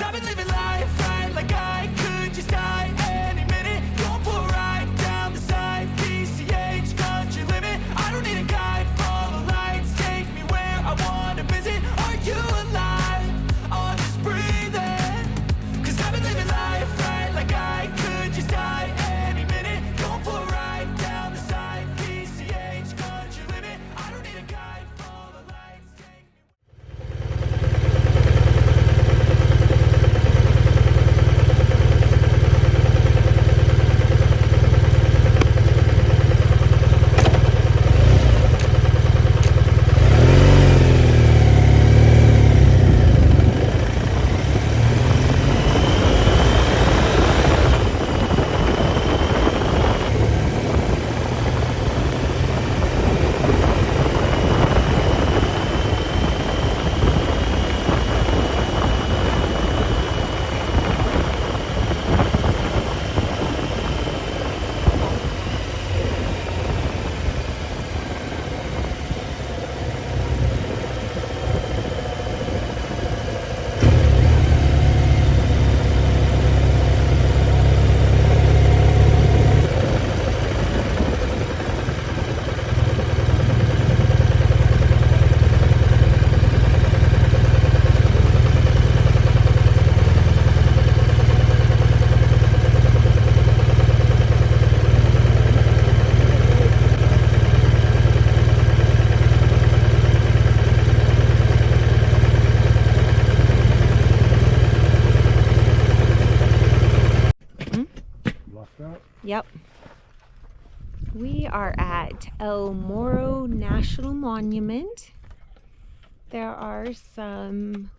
'Cause I've been living life right like I could just die any minute. Going for a ride down the side, PCH country limit. I don't need a guide, follow lights, take me where I wanna visit. Are you alive? Or just breathing? 'Cause I've been living life right like I could just die any minute. Going for a ride down the side, PCH country limit. I don't need a guide, follow lights, take me. Yep. We are at El Morro National Monument. There are some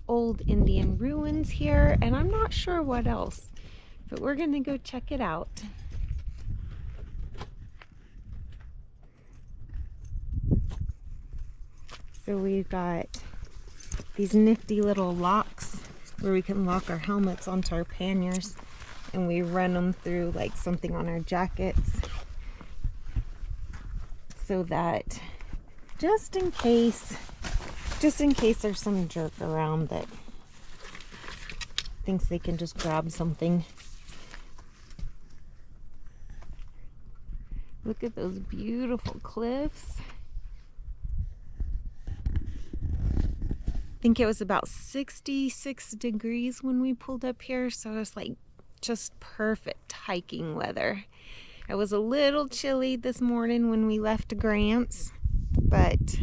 old Indian ruins here, and I'm not sure what else, but we're gonna go check it out. So we've got these nifty little locks where we can lock our helmets onto our panniers, and we run them through like something on our jackets so that just in case there's some jerk around that thinks they can just grab something. Look at those beautiful cliffs. I think it was about 66 degrees when we pulled up here, so it was like just perfect hiking weather. It was a little chilly this morning when we left Grant's, but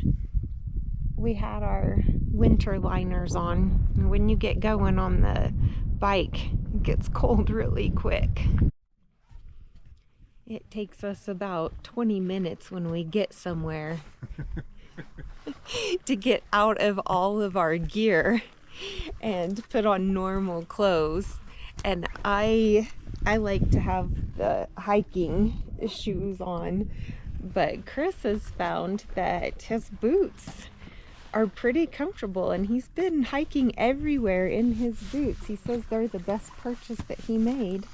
we had our winter liners on. And when you get going on the bike, it gets cold really quick. It takes us about 20 minutes when we get somewhere to get out of all of our gear and put on normal clothes. And I like to have the hiking shoes on, but Chris has found that his boots are pretty comfortable, and he's been hiking everywhere in his boots. He says they're the best purchase that he made.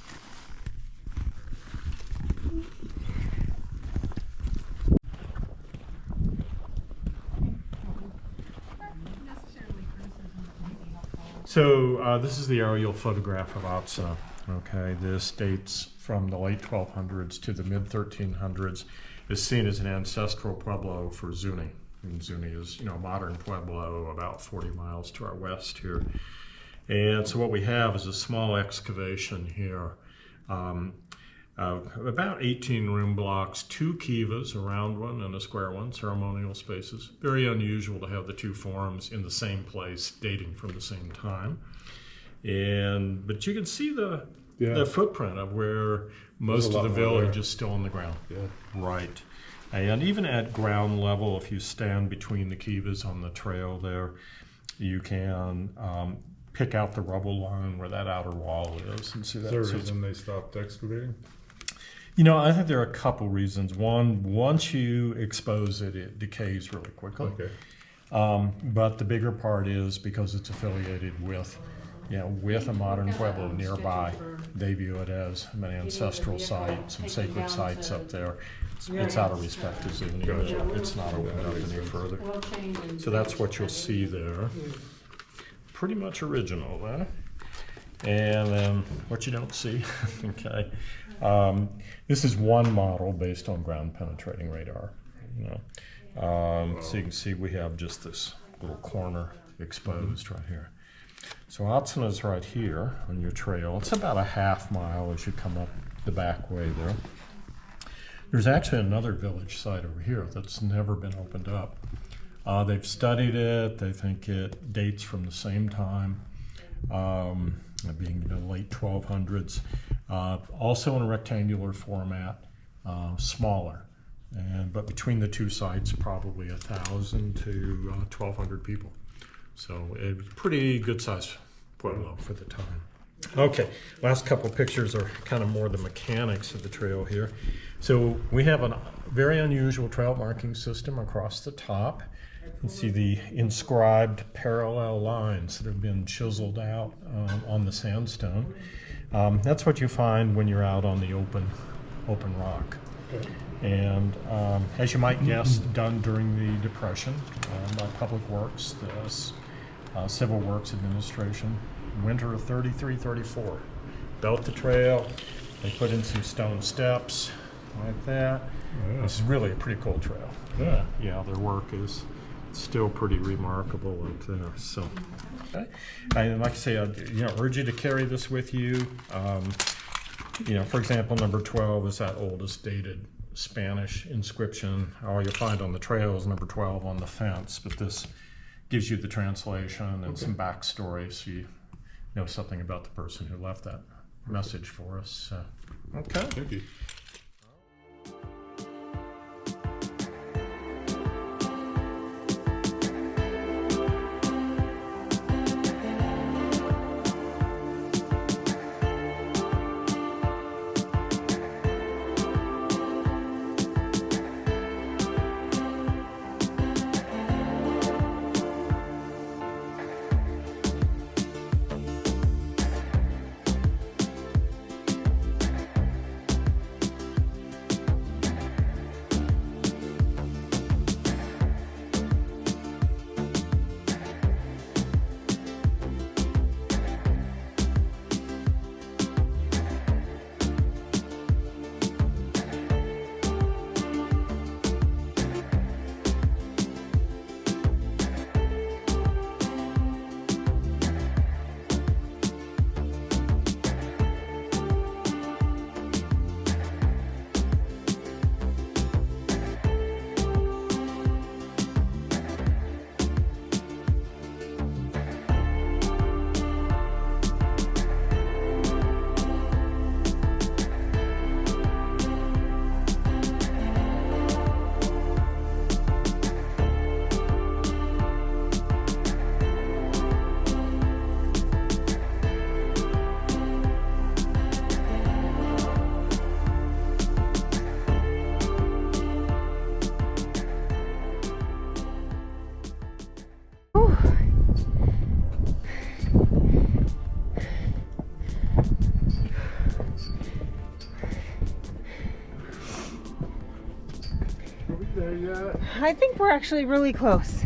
So this is the aerial photograph of Otsa. Okay, this dates from the late 1200s to the mid 1300s. Is seen as an ancestral pueblo for Zuni. And Zuni is, a modern pueblo about 40 miles to our west here. And so what we have is a small excavation here. About 18 room blocks, 2 kivas, a round one and a square one, ceremonial spaces. Very unusual to have the 2 forms in the same place, dating from the same time. But you can see the footprint of where most of the village is still on the ground. Yeah. Right. And even at ground level, if you stand between the kivas on the trail there, you can pick out the rubble line where that outer wall is. And see that. Is there a reason they stopped excavating? I think there are a couple reasons. One, once you expose it, it decays really quickly. Okay. But the bigger part is because it's affiliated with a modern pueblo nearby. They view it as an ancestral site, some sacred sites up there. It's out of respect to Zuni. It's not opened up any further. So that's what you'll see there. Pretty much original, huh? And then what you don't see, okay. This is one model based on ground penetrating radar, you know. So you can see we have just this little corner exposed right here. So Otson is right here on your trail. It's about a half mile as you come up the back way there. There's actually another village site over here that's never been opened up. They've studied it. They think it dates from the same time, being the late 1200s. Also in a rectangular format, smaller. But between the two sites, probably 1,000 to 1,200 people. So it was pretty good size pueblo for the time. Okay, last couple pictures are kind of more the mechanics of the trail here. So we have a very unusual trail marking system across the top. You can see the inscribed parallel lines that have been chiseled out on the sandstone. That's what you find when you're out on the open rock. Okay. And as you might guess, done during the Depression by Public Works, the Civil Works Administration, winter of 33-34. Built the trail, they put in some stone steps like that. Yeah. This is really a pretty cool trail. Yeah. Yeah, their work is still pretty remarkable out there. So, okay. And like I say, I urge you to carry this with you. For example, number 12 is that oldest dated Spanish inscription. All you'll find on the trail is number 12 on the fence, but this gives you the translation and some backstory, so you know something about the person who left that message for us. Okay. Thank you. There yet? I think we're actually really close.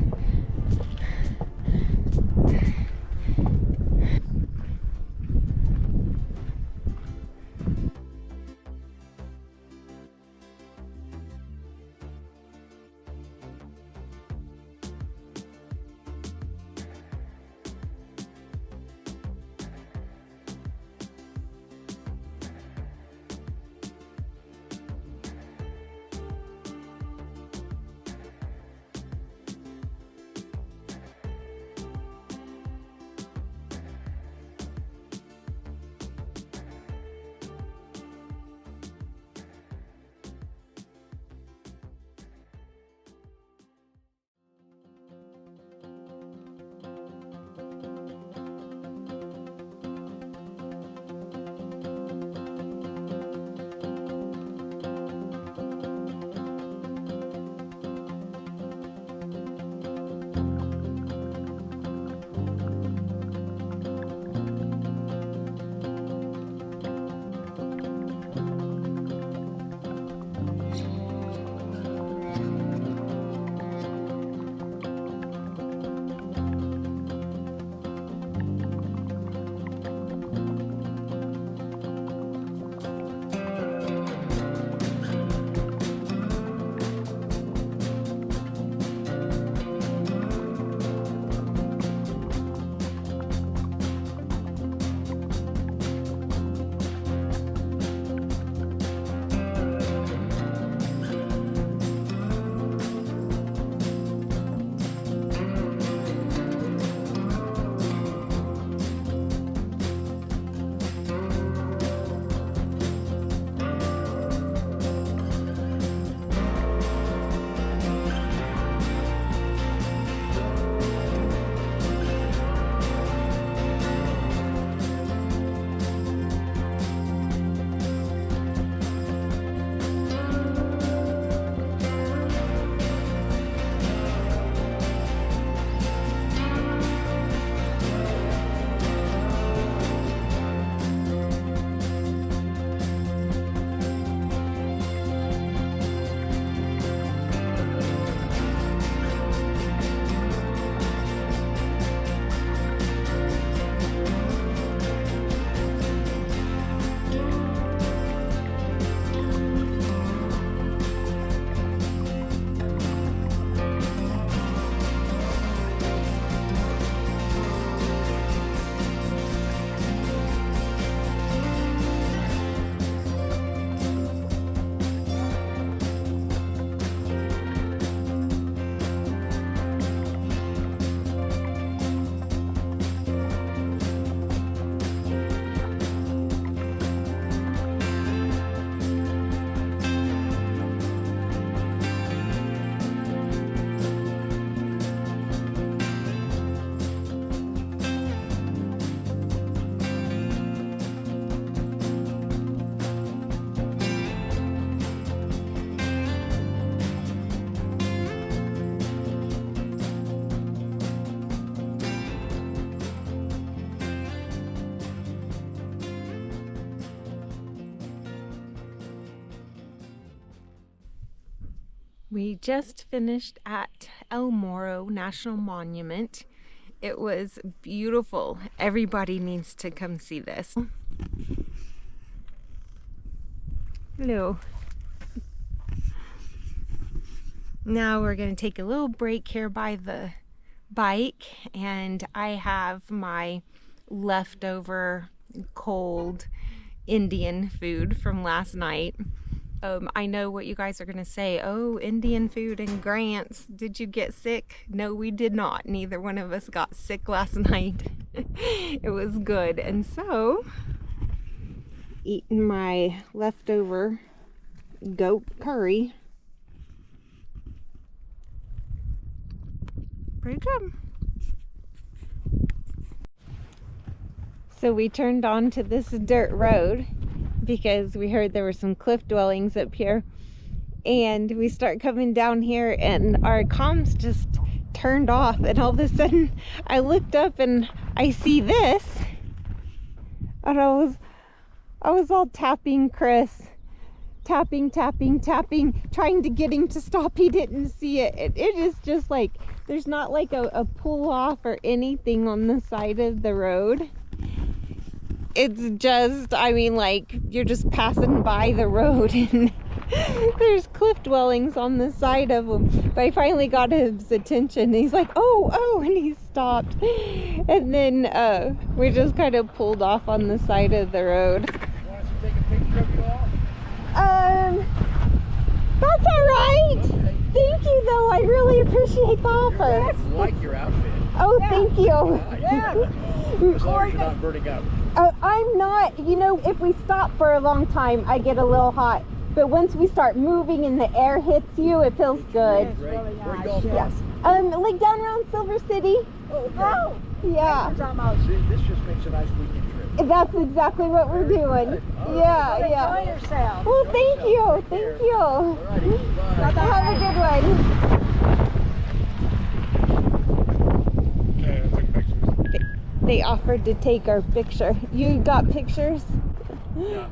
We just finished at El Morro National Monument. It was beautiful. Everybody needs to come see this. Hello. Now we're going to take a little break here by the bike, and I have my leftover cold Indian food from last night. I know what you guys are gonna say. Oh, Indian food and Grants. Did you get sick? No, we did not. Neither one of us got sick last night. It was good. And so, eating my leftover goat curry. Pretty good. So we turned onto this dirt road because we heard there were some cliff dwellings up here, and we start coming down here and our comms just turned off, and all of a sudden I looked up and I see this, and I was all tapping Chris, tapping, trying to get him to stop. He didn't see it. It is just like there's not like a pull off or anything on the side of the road. It's just, I mean, like, you're just passing by the road and there's cliff dwellings on the side of them. But I finally got his attention. He's like, oh, and he stopped. And then we just kind of pulled off on the side of the road. You want us to take a picture of you all? That's all right. Okay. Thank you, though. I really appreciate the offer. I like your outfit. Oh, thank you. As long as you're not burning up. I'm not, you know, if we stop for a long time, I get a little hot. But once we start moving and the air hits you, it feels good. Great. Where are you going Yeah. from? Like down around Silver City. Oh, okay. Yeah. See, this just makes a nice weekend trip. That's exactly what we're doing. Yeah. Enjoy yourself. Well, thank you. Thank you. Alrighty, bye. Have a good one. Okay, I took pictures. They offered to take our picture. You got pictures? Yeah.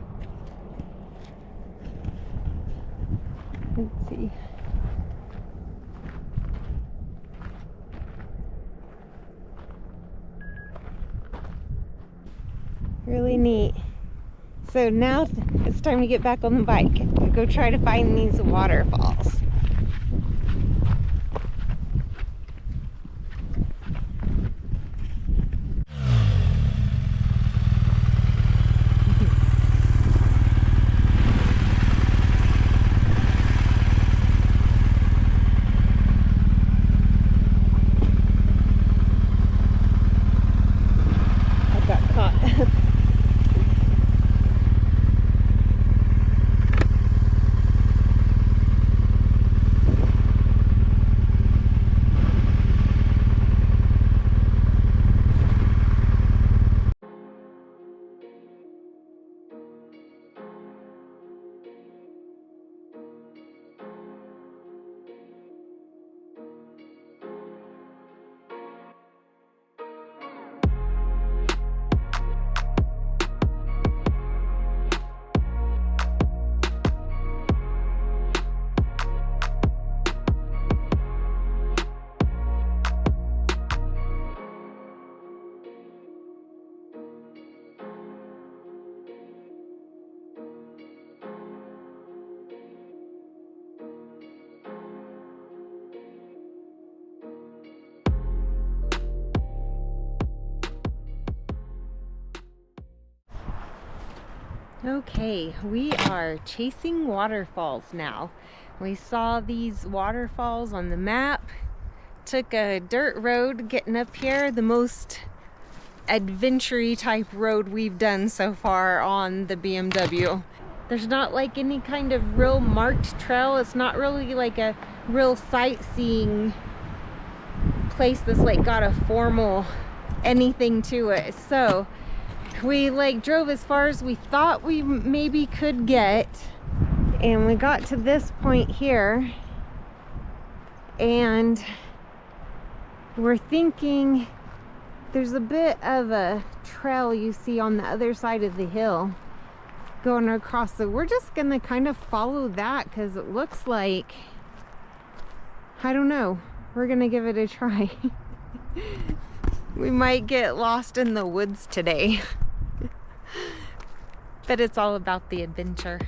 Let's see. Really neat. So now it's time to get back on the bike and go try to find these waterfalls. I got caught. Okay, we are chasing waterfalls now. We saw these waterfalls on the map, took a dirt road getting up here, the most adventure-y type road we've done so far on the BMW. There's not like any kind of real marked trail. It's not really like a real sightseeing place that's like got a formal anything to it. So we like drove as far as we thought we maybe could get, and we got to this point here, and we're thinking there's a bit of a trail you see on the other side of the hill going across, so we're just gonna kind of follow that because it looks like I don't know. We're gonna give it a try. We might get lost in the woods today. But it's all about the adventure.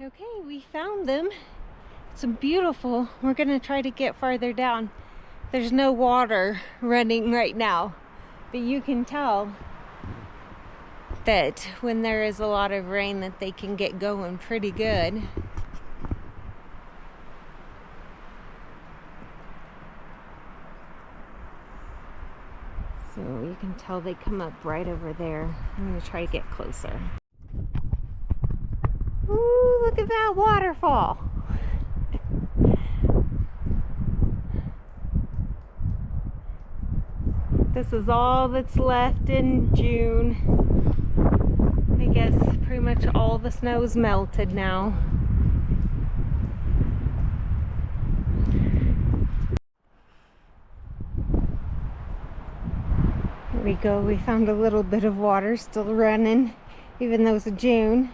Okay, we found them. It's beautiful. We're gonna try to get farther down. There's no water running right now, but you can tell that when there is a lot of rain that they can get going pretty good. So you can tell they come up right over there. I'm gonna try to get closer. Ooh, look at that waterfall. This is all that's left in June. I guess pretty much all the snow's melted now. Here we go. We found a little bit of water still running, even though it's June.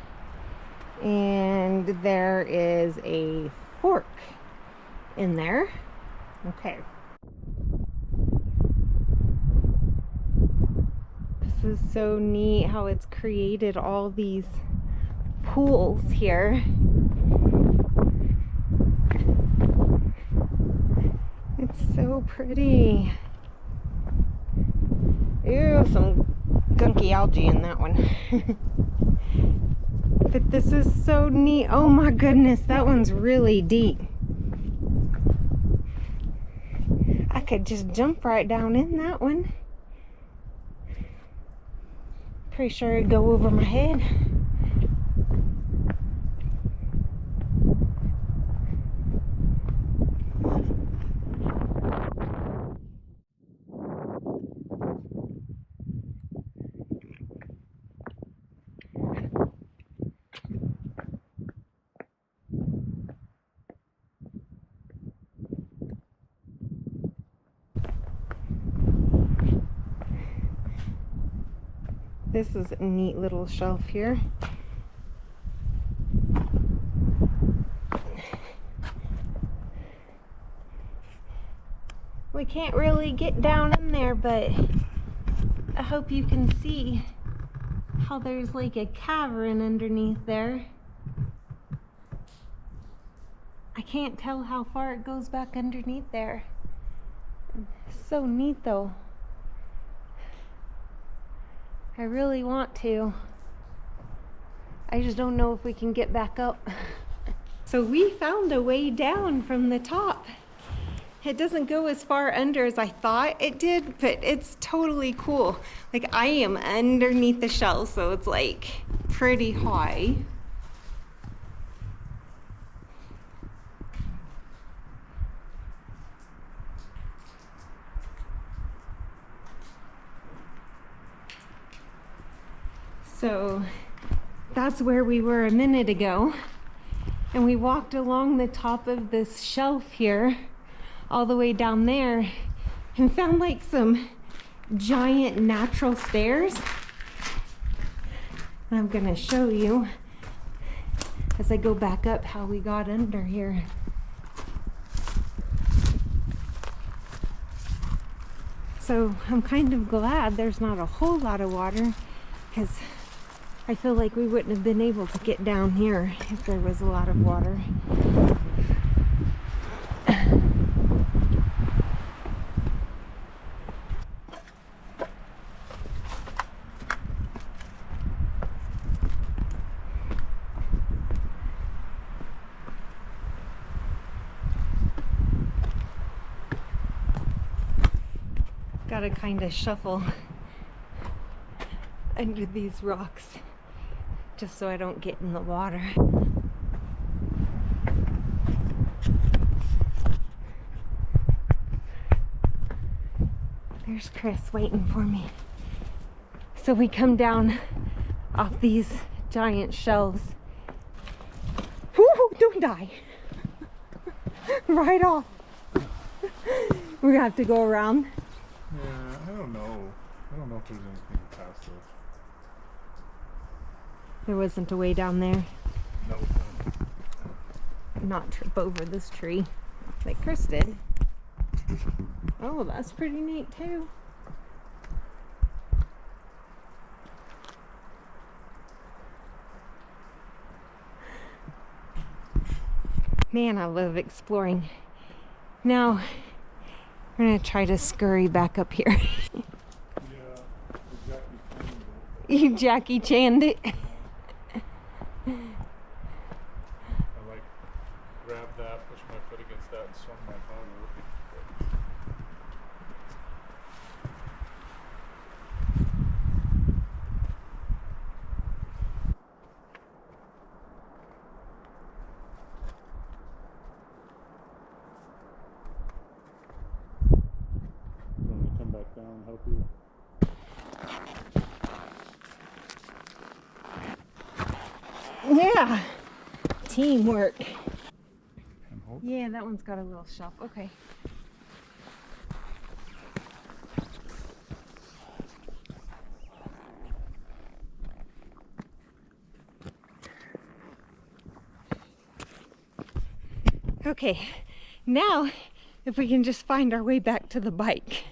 And there is a fork in there. Okay. This is so neat how it's created all these pools here. It's so pretty. Ew, some gunky algae in that one. But this is so neat. Oh my goodness, that one's really deep. I could just jump right down in that one. Pretty sure it'd go over my head. This is a neat little shelf here. We can't really get down in there, but I hope you can see how there's like a cavern underneath there. I can't tell how far it goes back underneath there. So neat though. I really want to. I just don't know if we can get back up. So we found a way down from the top. It doesn't go as far under as I thought it did, but it's totally cool. Like I am underneath the shell, so it's like pretty high. So that's where we were a minute ago. And we walked along the top of this shelf here, all the way down there, and found like some giant natural stairs. I'm gonna show you as I go back up how we got under here. So I'm kind of glad there's not a whole lot of water, because I feel like we wouldn't have been able to get down here if there was a lot of water. Gotta kind of shuffle under these rocks just so I don't get in the water. There's Chris waiting for me. So we come down off these giant shelves. Woo, don't die. Right off. We're gonna have to go around. Yeah, I don't know. I don't know if there's anything past this. There wasn't a way down there. No. Not trip over this tree like Chris did. Oh, that's pretty neat too. Man, I love exploring. Now, we're gonna try to scurry back up here. Yeah, exactly. You Jackie Chan'd it. I like grabbed that, pushed my foot against that, and swung my body over. Want me to come back down and help you? Yeah. Teamwork. And hold. Yeah, that one's got a little shelf. Okay. Okay, now if we can just find our way back to the bike.